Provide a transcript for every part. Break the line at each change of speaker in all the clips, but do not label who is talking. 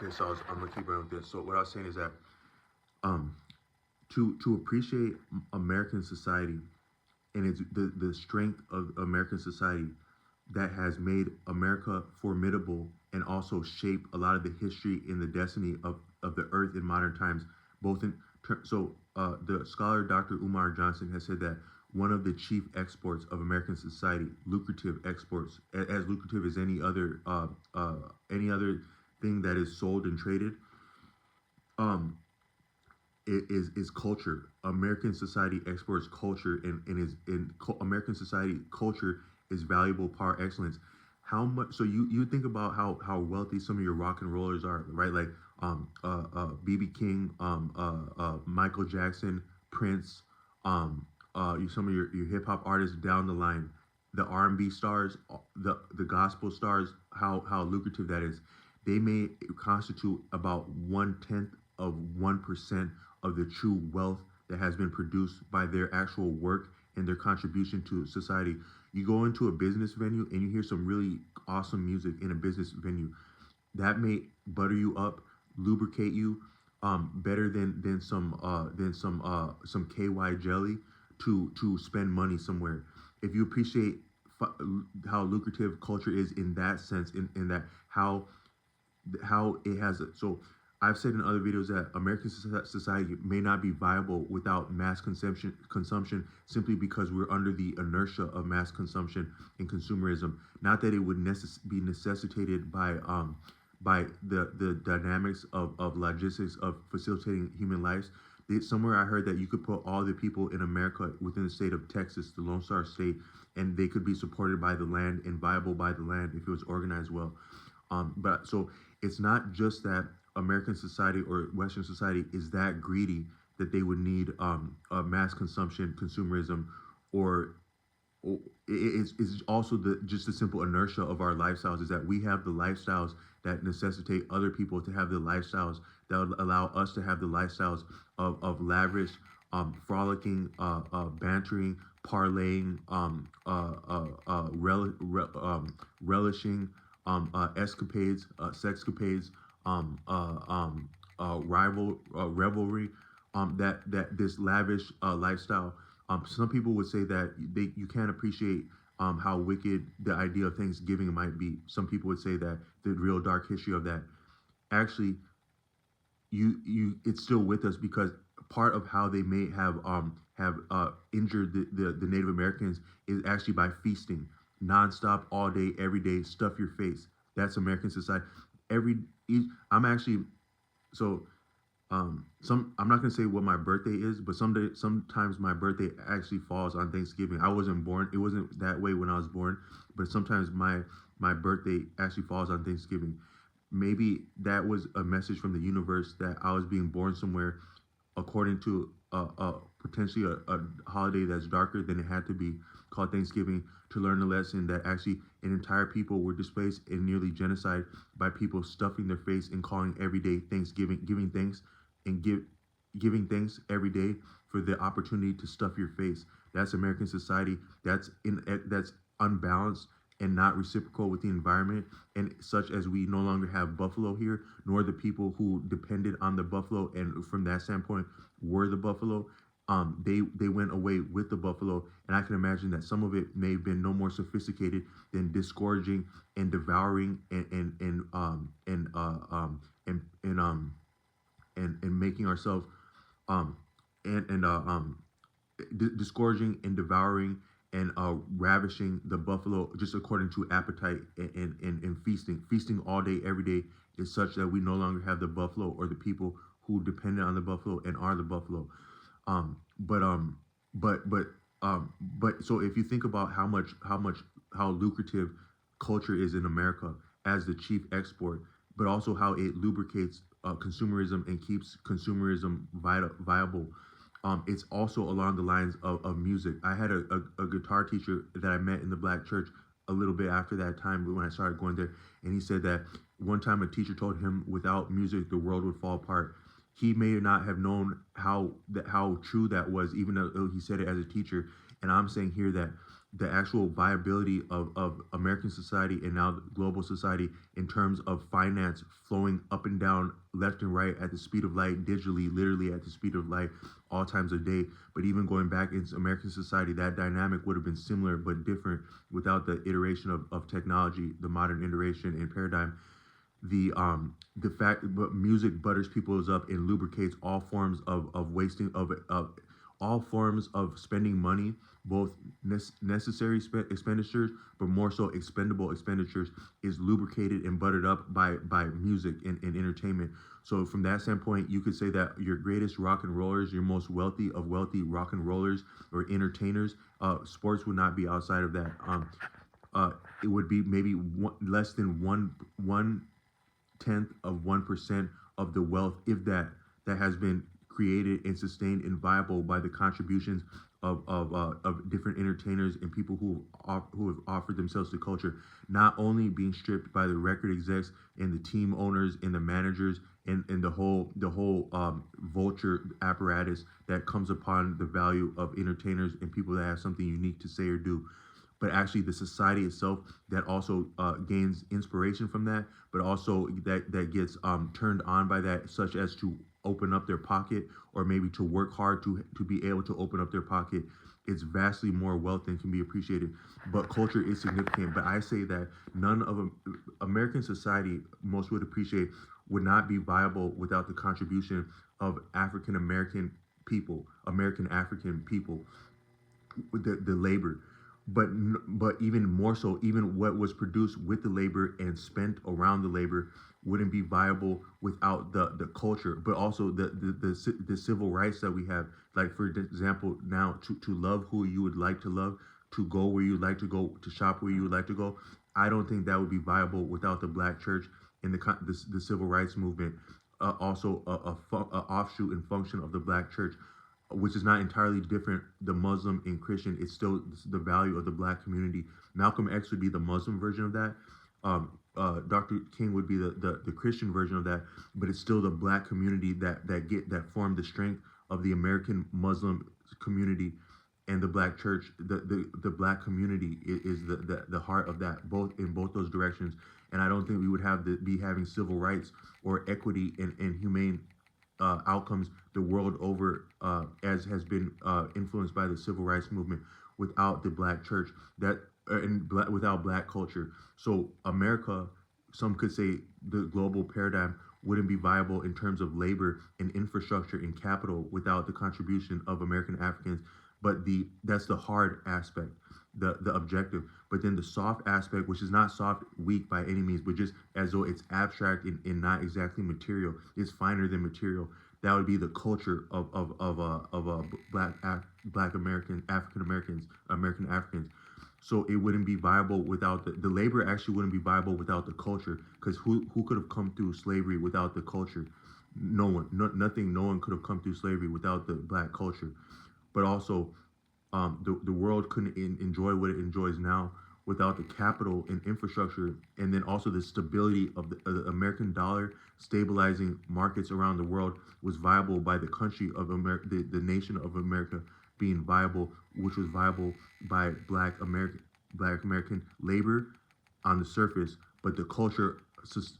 Okay, so I'm gonna keep going with this. So what I was saying is that um, to appreciate American society and it's the strength of American society that has made America formidable and also shape a lot of the history and the destiny of the earth in modern times. Both in the scholar Dr. Umar Johnson has said that one of the chief exports of American society, lucrative exports, as lucrative as any other thing that is sold and traded, um, is culture. American society exports culture, and is in American society culture is valuable par excellence. How much? So you think about how wealthy some of your rock and rollers are, right? Like BB King, Michael Jackson, Prince, some of your hip hop artists down the line, the R&B stars, the gospel stars. How lucrative that is. They may constitute about 1/10 of 1% of the true wealth that has been produced by their actual work and their contribution to society. You go into a business venue and you hear some really awesome music in a business venue that may butter you up, lubricate you, better than some KY jelly to spend money somewhere. If you appreciate how lucrative culture is in that sense, in that how it has so I've said in other videos that American society may not be viable without mass consumption simply because we're under the inertia of mass consumption and consumerism. Not that it would be necessitated by the dynamics of logistics of facilitating human lives. Somewhere I heard that you could put all the people in America within the state of Texas, the Lone Star State, and they could be supported by the land and viable by the land if it was organized well. But so it's not just that American society or Western society is that greedy that they would need mass consumption, consumerism, or it's also the just the simple inertia of our lifestyles is that we have the lifestyles that necessitate other people to have the lifestyles that would allow us to have the lifestyles of lavish, frolicking, bantering, parlaying, relishing escapades, sexcapades, revelry, that this lavish lifestyle. Some people would say that you can't appreciate how wicked the idea of Thanksgiving might be. Some people would say that the real dark history of that actually you it's still with us because part of how they may have injured the Native Americans is actually by feasting nonstop all day every day stuff your face. That's American society. Every I'm actually so some I'm not gonna say what my birthday is, but sometimes my birthday actually falls on Thanksgiving. I wasn't born. It wasn't that way when I was born, but sometimes my birthday actually falls on Thanksgiving. Maybe that was a message from the universe that I was being born somewhere according to potentially a holiday that's darker than it had to be, called Thanksgiving, to learn the lesson that actually an entire people were displaced and nearly genocide by people stuffing their face and calling every day Thanksgiving, giving thanks and giving thanks every day for the opportunity to stuff your face. That's American society. That's unbalanced and not reciprocal with the environment, and such as we no longer have buffalo here, nor the people who depended on the buffalo and from that standpoint were the buffalo. They went away with the buffalo, and I can imagine that some of it may have been no more sophisticated than disgorging and devouring and making ourselves um and disgorging and devouring and ravishing the buffalo just according to appetite and feasting all day every day is such that we no longer have the buffalo or the people who depended on the buffalo and are the buffalo. But but so if you think about how lucrative culture is in America as the chief export, but also how it lubricates consumerism and keeps consumerism viable. It's also along the lines of music. I had a guitar teacher that I met in the black church a little bit after that time when I started going there, and he said that one time a teacher told him without music the world would fall apart. He may not have known how true that was, even though he said it as a teacher. And I'm saying here that the actual viability of American society and now global society in terms of finance flowing up and down, left and right at the speed of light, digitally, literally at the speed of light, all times of day. But even going back into American society, that dynamic would have been similar but different without the iteration of technology, the modern iteration and paradigm. The fact but music butters people's up and lubricates all forms of wasting of all forms of spending money, both necessary expenditures, but more so expendable expenditures, is lubricated and buttered up by music and entertainment. So from that standpoint, you could say that your greatest rock and rollers, your most wealthy of wealthy rock and rollers or entertainers, sports would not be outside of that. Uh, it would be maybe less than one tenth of 1% of the wealth, if that, that has been created and sustained and viable by the contributions of different entertainers and people who have offered themselves to culture, not only being stripped by the record execs and the team owners and the managers and the whole vulture apparatus that comes upon the value of entertainers and people that have something unique to say or do, but actually the society itself that also gains inspiration from that, but also that gets turned on by that, such as to open up their pocket or maybe to work hard to be able to open up their pocket. It's vastly more wealth than can be appreciated. But culture is significant. But I say that none of American society, most would appreciate, would not be viable without the contribution of African American people, American African people, the labor, but even more so, even what was produced with the labor and spent around the labor wouldn't be viable without the culture, but also the civil rights that we have. Like for example, now to love who you would like to love, to go where you'd like to go, to shop where you would like to go. I don't think that would be viable without the Black church and the civil rights movement. Also, a offshoot and function of the Black church, which is not entirely different. The Muslim and Christian, it's still the value of the Black community. Malcolm X would be the Muslim version of that. Dr. King would be the Christian version of that, but it's still the Black community that formed the strength of the American Muslim community, and the Black church. The Black community is the heart of that, both in both those directions. And I don't think we would be having civil rights or equity and humane outcomes the world over, as has been influenced by the civil rights movement, without the Black church without Black culture. So America, some could say, the global paradigm wouldn't be viable in terms of labor and infrastructure and capital without the contribution of American Africans. But that's the hard aspect, the objective. But then the soft aspect, which is not soft, weak by any means, but just as though it's abstract and not exactly material, it's finer than material. That would be the culture of Black American, African Americans, American Africans. So it wouldn't be viable without the labor. Actually, wouldn't be viable without the culture, because who could have come through slavery without the culture? No one, nothing. No one could have come through slavery without the Black culture. But also, the world couldn't enjoy what it enjoys now without the capital and infrastructure, and then also the stability of the American dollar stabilizing markets around the world was viable by the country of America, the nation of America being viable, which was viable by Black American labor on the surface, but the culture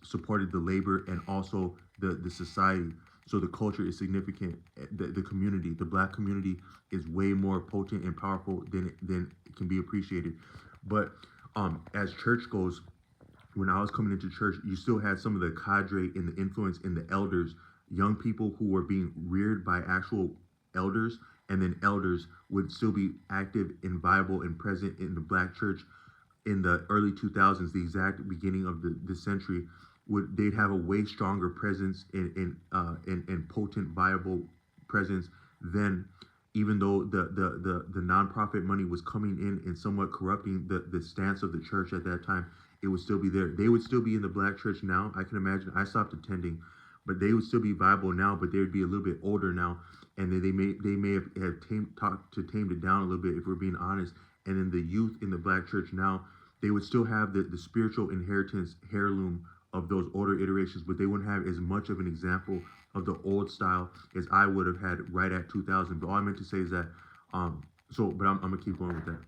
supported the labor and also the society. So the culture is significant. The community, the Black community, is way more potent and powerful than it can be appreciated. But as church goes, when I was coming into church, you still had some of the cadre and the influence in the elders, young people who were being reared by actual elders, and then elders would still be active and viable and present in the Black church in the early 2000s, the exact beginning of the century. They'd have a way stronger presence and potent, viable presence then, even though the nonprofit money was coming in and somewhat corrupting the stance of the church at that time. It would still be there. They would still be in the Black church now. I can imagine. I stopped attending, but they would still be viable now. But they would be a little bit older now, and then they may have tamed it down a little bit, if we're being honest. And then the youth in the Black church now, they would still have the spiritual inheritance, heirloom of those older iterations, but they wouldn't have as much of an example of the old style as I would have had right at 2000. But all I meant to say is that, but I'm gonna keep going with that.